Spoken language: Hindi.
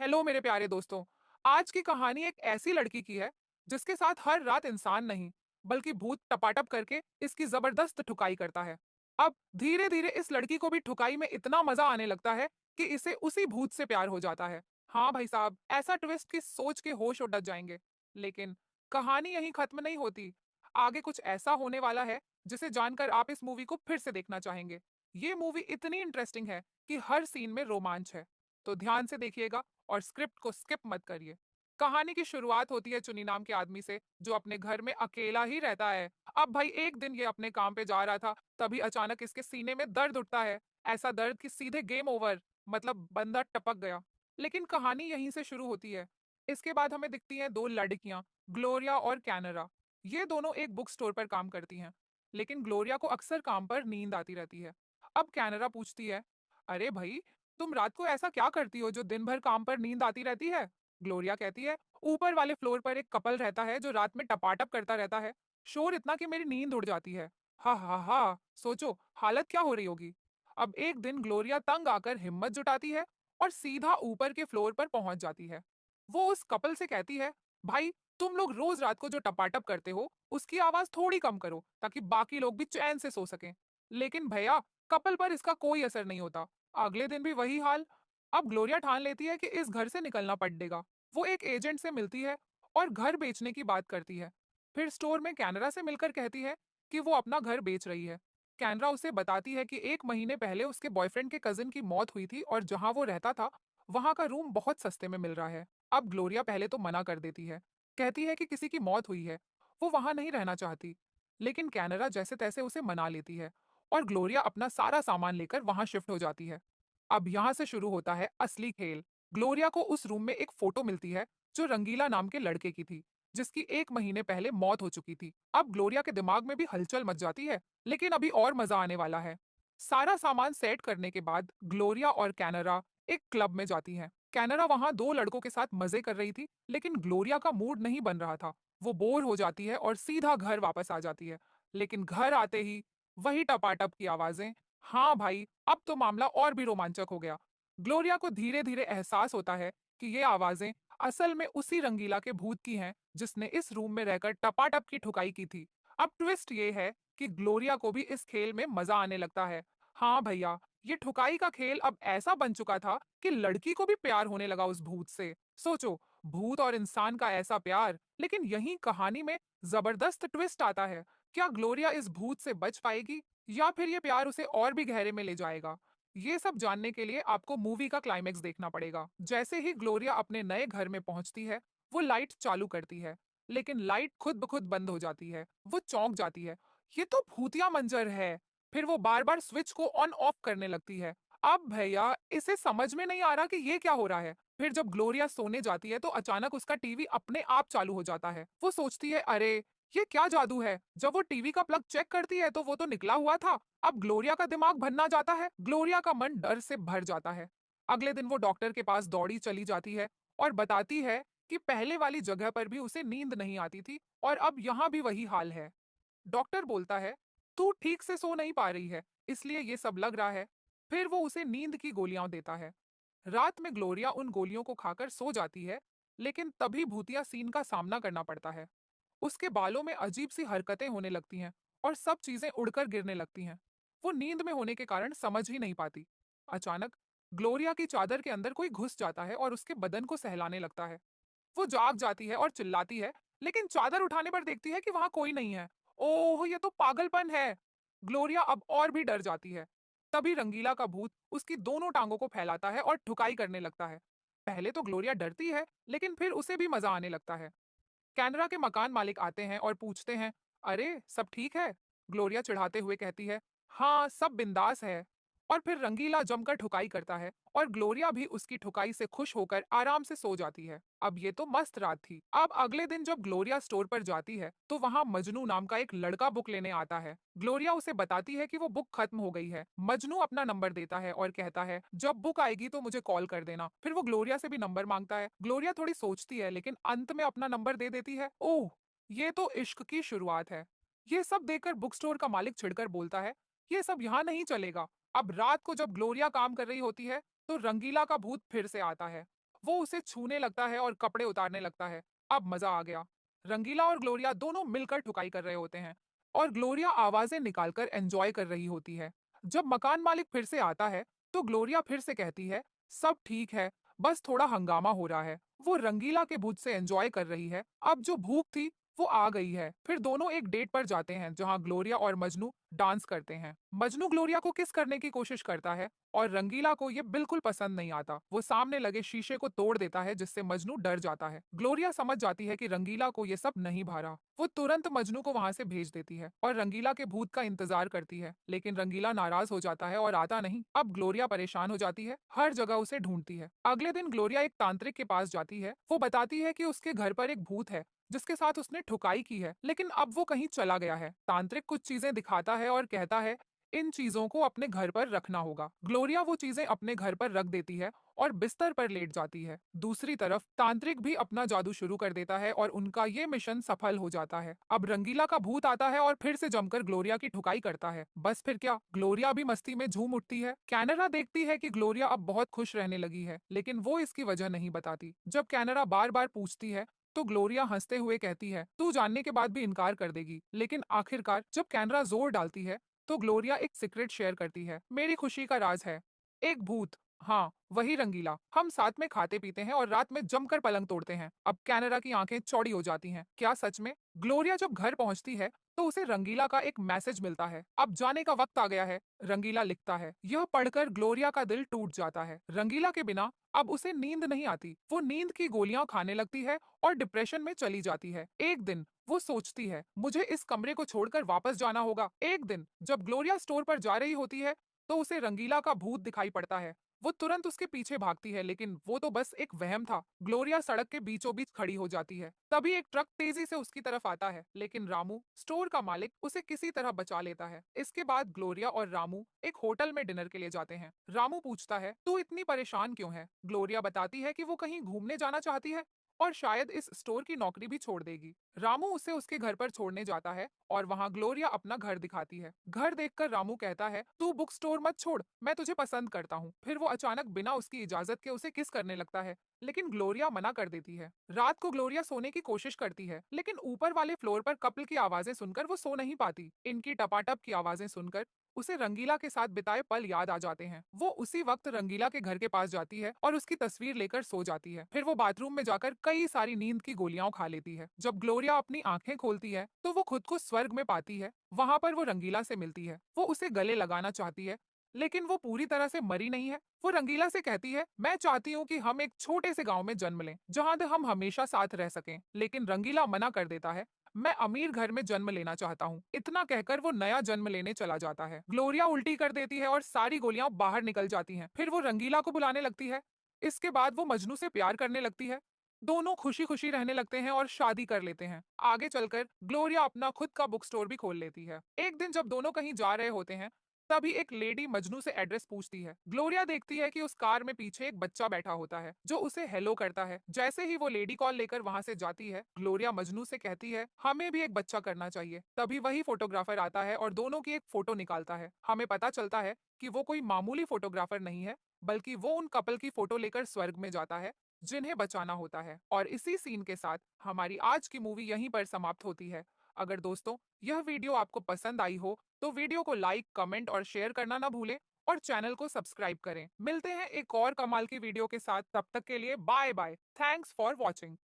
हेलो मेरे प्यारे दोस्तों। आज की कहानी एक ऐसी लड़की की है जिसके साथ हर रात इंसान नहीं बल्कि भूत टपाटप करके इसकी जबरदस्त ठुकाई करता है। अब धीरे धीरे इस लड़की को भी ठुकाई में इतना मजा आने लगता है कि इसे उसी भूत से प्यार हो जाता है। हाँ भाई साहब, ऐसा ट्विस्ट कि सोच के होश उड़ जाएंगे। लेकिन कहानी यहीं खत्म नहीं होती। आगे कुछ ऐसा होने वाला है जिसे जानकर आप इस मूवी को फिर से देखना चाहेंगे। ये मूवी इतनी इंटरेस्टिंग है कि हर सीन में रोमांच है। तो ध्यान से देखिएगा और स्क्रिप्ट को स्किप मत करिए। कहानी की शुरुआत होती है चुनी नाम के आदमी से जो अपने घर में अकेला ही रहता है। अब भाई एक दिन ये अपने काम पे जा रहा था, तभी अचानक इसके सीने में दर्द उठता है। ऐसा दर्द कि सीधे गेम ओवर, मतलब बंदा टपक गया। लेकिन कहानी यहीं से शुरू होती है। इसके बाद हमें दिखती हैं दो लड़कियां, ग्लोरिया और कैनरा। ये दोनों एक बुक स्टोर पर काम करती हैं, लेकिन ग्लोरिया को अक्सर काम पर नींद आती रहती है। अब कैनरा पूछती है, अरे भाई, तुम रात को ऐसा क्या करती हो जो दिन भर काम पर नींद आती रहती है? ग्लोरिया कहती है, ऊपर वाले फ्लोर पर एक कपल रहता है जो रात में टपाटप करता रहता है। शोर इतना कि मेरी नींद उड़ जाती है। हा हा हा, सोचो हालत क्या हो रही होगी। अब एक दिन ग्लोरिया तंग आकर हिम्मत जुटाती है और सीधा ऊपर के फ्लोर पर पहुंच जाती है। वो उस कपल से कहती है, भाई, तुम लोग रोज रात को जो टपाटप करते हो उसकी आवाज थोड़ी कम करो ताकि बाकी लोग भी चैन से सो सकें। लेकिन भैया, कपल पर इसका कोई असर नहीं होता। अगले दिन भी वही हाल। अब ग्लोरिया ठान लेती है कि इस घर से निकलना पड़ेगा। वो एक एजेंट से मिलती है और घर बेचने की बात करती है। फिर स्टोर में कैनरा से मिलकर कहती है कि वो अपना घर बेच रही है। कैनरा उसे बताती है कि एक महीने पहले उसके बॉयफ्रेंड के कजिन की मौत हुई थी और जहां वो रहता था वहां का रूम बहुत सस्ते में मिल रहा है। अब ग्लोरिया पहले तो मना कर देती है, कहती है कि किसी की मौत हुई है, वो वहां नहीं रहना चाहती। लेकिन कैनरा जैसे तैसे उसे मना लेती है और ग्लोरिया अपना सारा सामान लेकर वहां शिफ्ट हो जाती है। अब यहां से शुरू होता है असली खेल। ग्लोरिया को उस रूम में एक फोटो मिलती है जो रंगीला नाम के लड़के की थी, जिसकी एक महीने पहले मौत हो चुकी थी। अब ग्लोरिया के दिमाग में भी हलचल मच जाती है, लेकिन अभी और मजा आने वाला है। सारा सामान सेट करने के बाद ग्लोरिया और कैनरा एक क्लब में जाती हैं। कैनरा वहां दो लड़कों के साथ मजे कर रही थी, लेकिन ग्लोरिया का मूड नहीं बन रहा था। वो बोर हो जाती है और सीधा घर वापस आ जाती है। लेकिन घर आते ही वही टपाटप की आवाजें। हाँ भाई, अब तो मामला और भी रोमांचक हो गया। ग्लोरिया को धीरे धीरे एहसास होता है कि ये आवाजें असल में उसी रंगीला के भूत की हैं जिसने इस रूम में रहकर टपाटप की ठुकाई की थी। अब ट्विस्ट ये है कि ग्लोरिया को भी इस खेल में मजा आने लगता है। हाँ भैया, ये ठुकाई का खेल अब ऐसा बन चुका था कि लड़की को भी प्यार होने लगा उस भूत से। सोचो, भूत और इंसान का ऐसा प्यार। लेकिन यही कहानी में जबरदस्त ट्विस्ट आता है। क्या ग्लोरिया इस भूत से बच पाएगी या फिर ये प्यार उसे और भी गहरे में ले जाएगा? ये सब जानने के लिए आपको मूवी का क्लाइमेक्स देखना पड़ेगा। जैसे ही ग्लोरिया अपने नए घर में पहुंचती है, वो लाइट चालू करती है, लेकिन लाइट खुद ब खुद बंद हो जाती है। वो चौंक जाती है, ये तो भूतिया मंजर है। फिर वो बार बार स्विच को ऑन ऑफ करने लगती है। अब भैया, इसे समझ में नहीं आ रहा कि ये क्या हो रहा है। फिर जब ग्लोरिया सोने जाती है तो अचानक उसका टीवी अपने आप चालू हो जाता है। वो सोचती है, अरे ये क्या जादू है। जब वो टीवी का प्लग चेक करती है तो वो तो निकला हुआ था। अब ग्लोरिया का दिमाग भन्ना जाता है। ग्लोरिया का मन डर से भर जाता है। अगले दिन वो डॉक्टर के पास दौड़ी चली जाती है और बताती है कि पहले वाली जगह पर भी उसे नींद नहीं आती थी और अब यहाँ भी वही हाल है। डॉक्टर बोलता है, तू ठीक से सो नहीं पा रही है, इसलिए ये सब लग रहा है। फिर वो उसे नींद की गोलियां देता है। रात में ग्लोरिया उन गोलियों को खाकर सो जाती है, लेकिन तभी भूतिया सीन का सामना करना पड़ता है। उसके बालों में अजीब सी हरकतें होने लगती हैं और सब चीजें उड़कर गिरने लगती हैं। वो नींद में होने के कारण समझ ही नहीं पाती। अचानक ग्लोरिया की चादर के अंदर कोई घुस जाता है और उसके बदन को सहलाने लगता है। वो जाग जाती है और चिल्लाती है, लेकिन चादर उठाने पर देखती है कि वहां कोई नहीं है। ओह, ये तो पागलपन है। ग्लोरिया अब और भी डर जाती है। तभी रंगीला का भूत उसकी दोनों टांगों को फैलाता है और ठुकाई करने लगता है। पहले तो ग्लोरिया डरती है, लेकिन फिर उसे भी मजा आने लगता है। कैनरा के मकान मालिक आते हैं और पूछते हैं, अरे सब ठीक है? ग्लोरिया चिढ़ाते हुए कहती है, हाँ सब बिंदास है। और फिर रंगीला जमकर ठुकाई करता है और ग्लोरिया भी उसकी ठुकाई से खुश होकर आराम से सो जाती है। अब ये तो मस्त रात थी। अब अगले दिन जब ग्लोरिया स्टोर पर जाती है तो वहां मजनू नाम का एक लड़का बुक लेने आता है। ग्लोरिया उसे बताती है कि वो बुक खत्म हो गई है। मजनू अपना नंबर देता है और कहता है, जब बुक आएगी तो मुझे कॉल कर देना। फिर वो ग्लोरिया से भी नंबर मांगता है। ग्लोरिया थोड़ी सोचती है, लेकिन अंत में अपना नंबर दे देती है। ओह, ये तो इश्क की शुरुआत है। ये सब देखकर बुक स्टोर का मालिक चिढ़कर बोलता है, ये सब यहाँ नहीं चलेगा। अब रात को जब ग्लोरिया काम कर रही होती है तो रंगीला का भूत फिर से आता है। वो उसे छूने लगता है और कपड़े उतारने लगता है। अब मजा आ गया। रंगीला और ग्लोरिया दोनों मिलकर ठुकाई कर रहे होते हैं और ग्लोरिया आवाजें निकालकर एंजॉय कर रही होती है। जब मकान मालिक फिर से आता है तो ग्लोरिया फिर से कहती है, सब ठीक है, बस थोड़ा हंगामा हो रहा है। वो रंगीला के भूत से एंजॉय कर रही है। अब जो भूख थी वो आ गई है। फिर दोनों एक डेट पर जाते हैं जहां ग्लोरिया और मजनू डांस करते हैं। मजनू ग्लोरिया को किस करने की कोशिश करता है और रंगीला को ये बिल्कुल पसंद नहीं आता। वो सामने लगे शीशे को तोड़ देता है जिससे मजनू डर जाता है। ग्लोरिया समझ जाती है कि रंगीला को ये सब नहीं भा रहा। वो तुरंत मजनू को वहां से भेज देती है और रंगीला के भूत का इंतजार करती है, लेकिन रंगीला नाराज हो जाता है और आता नहीं। अब ग्लोरिया परेशान हो जाती है, हर जगह उसे ढूंढती है। अगले दिन ग्लोरिया एक तांत्रिक के पास जाती है। वो बताती है कि उसके घर पर एक भूत है जिसके साथ उसने ठुकाई की है, लेकिन अब वो कहीं चला गया है। तांत्रिक कुछ चीजें दिखाता है और कहता है इन चीजों को अपने घर पर रखना होगा। ग्लोरिया वो चीजें अपने घर पर रख देती है और बिस्तर पर लेट जाती है। दूसरी तरफ तांत्रिक भी अपना जादू शुरू कर देता है और उनका ये मिशन सफल हो जाता है। अब रंगीला का भूत आता है और फिर से जमकर ग्लोरिया की ठुकाई करता है। बस फिर क्या, ग्लोरिया भी मस्ती में झूम उठती है। कैनरा देखती है कि ग्लोरिया अब बहुत खुश रहने लगी है, लेकिन वो इसकी वजह नहीं बताती। जब कैनरा बार बार पूछती है तो ग्लोरिया हंसते हुए कहती है, तू जानने के बाद भी इनकार कर देगी। लेकिन आखिरकार जब कैनरा जोर डालती है तो ग्लोरिया एक सीक्रेट शेयर करती है, मेरी खुशी का राज है एक भूत। हाँ, वही रंगीला। हम साथ में खाते पीते हैं और रात में जमकर पलंग तोड़ते हैं। अब कैनरा की आंखें चौड़ी हो जाती हैं। क्या सच में? ग्लोरिया जब घर पहुंचती है तो उसे रंगीला का एक मैसेज मिलता है, अब जाने का वक्त आ गया है। रंगीला लिखता है। यह पढ़कर ग्लोरिया का दिल टूट जाता है। रंगीला के बिना अब उसे नींद नहीं आती। वो नींद की गोलियां खाने लगती है और डिप्रेशन में चली जाती है। एक दिन वो सोचती है, मुझे इस कमरे को छोड़कर वापस जाना होगा। एक दिन जब ग्लोरिया स्टोर पर जा रही होती है तो उसे रंगीला का भूत दिखाई पड़ता है। वो तुरंत उसके पीछे भागती है, लेकिन वो तो बस एक वहम था। ग्लोरिया सड़क के बीचों बीच खड़ी हो जाती है। तभी एक ट्रक तेजी से उसकी तरफ आता है, लेकिन रामू स्टोर का मालिक उसे किसी तरह बचा लेता है। इसके बाद ग्लोरिया और रामू एक होटल में डिनर के लिए जाते हैं। रामू पूछता है, तू इतनी परेशान क्यों है? ग्लोरिया बताती है कि वो कहीं घूमने जाना चाहती है और शायद इस स्टोर की नौकरी भी छोड़ देगी। रामू उसे उसके घर पर छोड़ने जाता है और वहां ग्लोरिया अपना घर दिखाती है। घर देखकर रामू कहता है, तू बुक स्टोर मत छोड़, मैं तुझे पसंद करता हूँ। फिर वो अचानक बिना उसकी इजाजत के उसे किस करने लगता है, लेकिन ग्लोरिया मना कर देती है। रात को ग्लोरिया सोने की कोशिश करती है, लेकिन ऊपर वाले फ्लोर पर कपल की आवाजें सुनकर वो सो नहीं पाती। इनकी टपाटप की आवाजें सुनकर उसे रंगीला के साथ बिताए पल याद आ जाते हैं। वो उसी वक्त रंगीला के घर के पास जाती है और उसकी तस्वीर लेकर सो जाती है। फिर वो बाथरूम में जाकर कई सारी नींद की गोलियां खा लेती है। जब ग्लोरिया अपनी आंखें खोलती है तो वो खुद को स्वर्ग में पाती है। वहां पर वो रंगीला से मिलती है। वो उसे गले लगाना चाहती है, लेकिन वो पूरी तरह से मरी नहीं है। वो रंगीला से कहती है, मैं चाहती हूँ कि हम एक छोटे से गांव में जन्म लें जहां हम हमेशा साथ रह सकें। लेकिन रंगीला मना कर देता है, मैं अमीर घर में जन्म लेना चाहता हूँ। इतना कहकर वो नया जन्म लेने चला जाता है। ग्लोरिया उल्टी कर देती है और सारी गोलियां बाहर निकल जाती हैं। फिर वो रंगीला को बुलाने लगती है। इसके बाद वो मजनू से प्यार करने लगती है। दोनों खुशी खुशी रहने लगते हैं और शादी कर लेते हैं। आगे चलकर ग्लोरिया अपना खुद का बुक स्टोर भी खोल लेती है। एक दिन जब दोनों कहीं जा रहे होते हैं तभी एक लेडी मजनू से एड्रेस पूछती है। ग्लोरिया देखती है कि उस कार में पीछे एक बच्चा बैठा होता है जो उसे हेलो करता है। जैसे ही वो लेडी कॉल लेकर वहां से जाती है, ग्लोरिया मजनू से कहती है, हमें भी एक बच्चा करना चाहिए। तभी वही फोटोग्राफर आता है और दोनों की एक फोटो निकालता है। हमें पता चलता है कि वो कोई मामूली फोटोग्राफर नहीं है, बल्कि वो उन कपल की फोटो लेकर स्वर्ग में जाता है जिन्हें बचाना होता है। और इसी सीन के साथ हमारी आज की मूवी यहीं पर समाप्त होती है। अगर दोस्तों यह वीडियो आपको पसंद आई हो तो वीडियो को लाइक, कमेंट और शेयर करना ना भूलें और चैनल को सब्सक्राइब करें। मिलते हैं एक और कमाल की वीडियो के साथ, तब तक के लिए bye bye. Thanks for watching.